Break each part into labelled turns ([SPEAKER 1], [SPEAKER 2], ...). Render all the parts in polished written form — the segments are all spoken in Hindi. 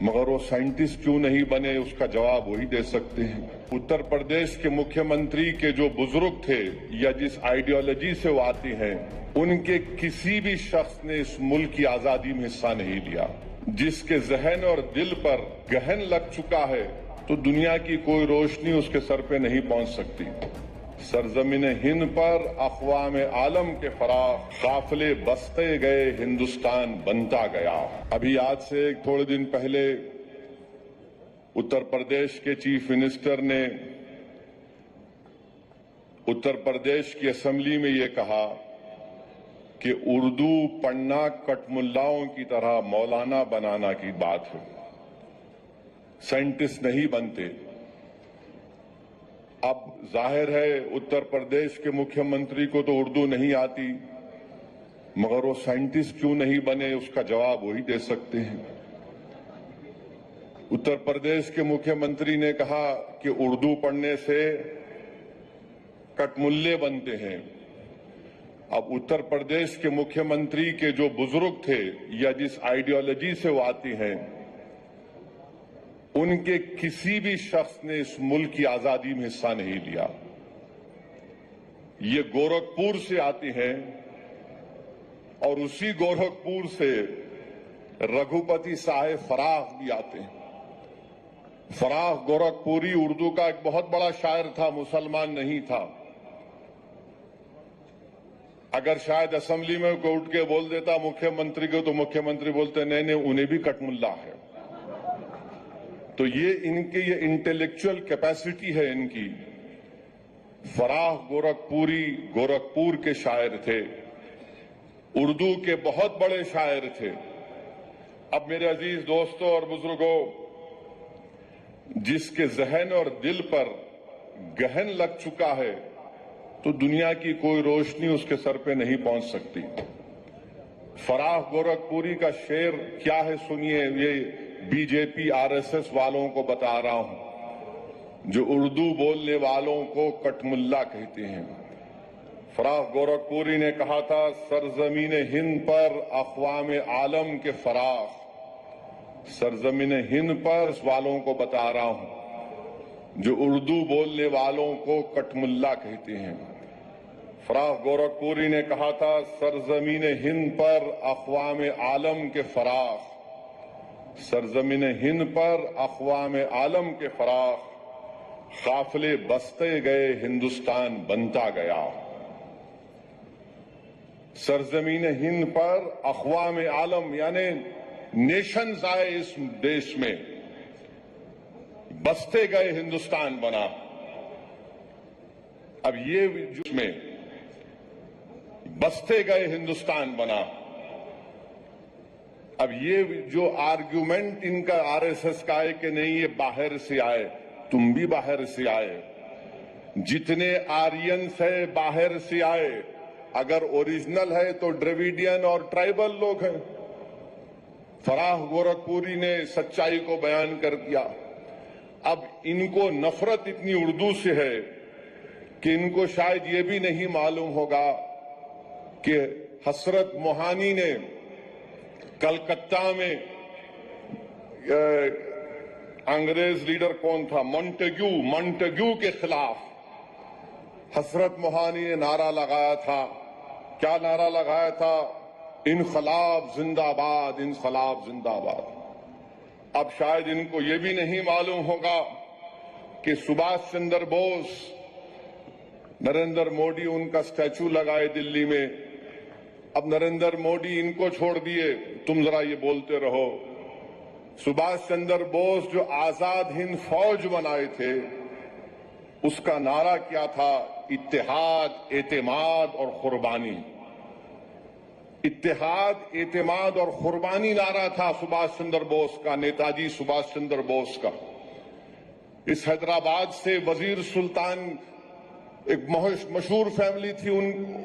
[SPEAKER 1] मगर वो साइंटिस्ट क्यों नहीं बने, उसका जवाब वही दे सकते हैं। उत्तर प्रदेश के मुख्यमंत्री के जो बुजुर्ग थे या जिस आइडियोलॉजी से वो आती हैं, उनके किसी भी शख्स ने इस मुल्क की आजादी में हिस्सा नहीं लिया। जिसके जहन और दिल पर गहन लग चुका है, तो दुनिया की कोई रोशनी उसके सर पे नहीं पहुंच सकती। सरजमीन हिंद पर अक़वाम आलम के फराख काफिले बसते गए, हिंदुस्तान बनता गया। अभी आज से थोड़े दिन पहले उत्तर प्रदेश के चीफ मिनिस्टर ने उत्तर प्रदेश की असेंबली में ये कहा कि उर्दू पढ़ना कटमुल्लाओं की तरह मौलाना बनाना की बात है, साइंटिस्ट नहीं बनते। अब जाहिर है उत्तर प्रदेश के मुख्यमंत्री को तो उर्दू नहीं आती, मगर वो साइंटिस्ट क्यों नहीं बने, उसका जवाब वही दे सकते हैं। उत्तर प्रदेश के मुख्यमंत्री ने कहा कि उर्दू पढ़ने से कटमुल्ले बनते हैं। अब उत्तर प्रदेश के मुख्यमंत्री के जो बुजुर्ग थे या जिस आइडियोलॉजी से वो आती हैं, उनके किसी भी शख्स ने इस मुल्क की आजादी में हिस्सा नहीं लिया। ये गोरखपुर से आती हैं और उसी गोरखपुर से रघुपति साहेब फराख भी आते हैं। फराख गोरखपुरी उर्दू का एक बहुत बड़ा शायर था, मुसलमान नहीं था। अगर शायद असेंबली में कोई उठ के बोल देता मुख्यमंत्री को, तो मुख्यमंत्री बोलते नहीं नहीं, उन्हें भी कटमुल्ला है। तो ये इनकी ये इंटेलेक्चुअल कैपेसिटी है इनकी। फराख गोरखपुरी गोरखपुर के शायर थे, उर्दू के बहुत बड़े शायर थे। अब मेरे अजीज दोस्तों और बुजुर्गों, जिसके जहन और दिल पर गहन लग चुका है, तो दुनिया की कोई रोशनी उसके सर पे नहीं पहुंच सकती। फराख गोरखपुरी का शेर क्या है सुनिए, ये बीजेपी आरएसएस वालों को बता रहा हूं, जो उर्दू बोलने वालों को कटमुल्ला कहते हैं। फराख गोरखपुरी ने कहा था, सरजमीन हिंद पर अक़वाम आलम के फराख, सरजमीन हिंद पर वालों को बता रहा हूं, जो उर्दू बोलने वालों को कटमुल्ला कहते हैं। फराख गोरखपुरी ने कहा था, सरजमीन हिंद पर अक़वाम आलम के फराख, सरजमीन हिंद पर अक़वाम आलम के फराख काफिले बसते गए, हिंदुस्तान बनता गया। सरजमीन हिंद पर अक़वाम आलम यानी नेशंस आए इस देश में, बसते गए, हिंदुस्तान बना। अब ये में बसते गए, हिंदुस्तान बना। अब ये जो आर्ग्यूमेंट इनका आरएसएस का है कि नहीं ये बाहर से आए, तुम भी बाहर से आए। जितने आर्यंस है बाहर से आए, अगर ओरिजिनल है तो द्रविडियन और ट्राइबल लोग हैं। फराख गोरखपुरी ने सच्चाई को बयान कर दिया। अब इनको नफरत इतनी उर्दू से है कि इनको शायद ये भी नहीं मालूम होगा कि हसरत मोहानी ने कलकत्ता में अंग्रेज लीडर कौन था, मॉन्टेग्यू के खिलाफ हसरत मोहानी ने नारा लगाया था। क्या नारा लगाया था? इनकलाब जिंदाबाद, इनकलाब जिंदाबाद। अब शायद इनको ये भी नहीं मालूम होगा कि सुभाष चंद्र बोस, नरेंद्र मोदी उनका स्टैचू लगाए दिल्ली में। अब नरेंद्र मोदी इनको छोड़ दिए, तुम जरा ये बोलते रहो। सुभाष चंद्र बोस जो आजाद हिंद फौज बनाए थे, उसका नारा क्या था? इत्तेहाद, एतेमाद और कुर्बानी। इत्तेहाद, एतेमाद और कुर्बानी नारा था सुभाष चंद्र बोस का, नेताजी सुभाष चंद्र बोस का। इस हैदराबाद से वजीर सुल्तान, एक मशहूर फैमिली थी,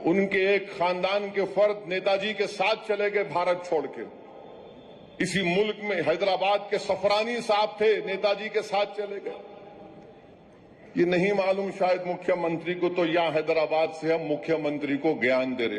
[SPEAKER 1] उनके एक खानदान के फर्द नेताजी के साथ चले गए भारत छोड़ के। इसी मुल्क में हैदराबाद के सफरानी साहब थे, नेताजी के साथ चले गए। ये नहीं मालूम शायद मुख्यमंत्री को, तो यहां हैदराबाद से हम मुख्यमंत्री को ज्ञान दे रहे।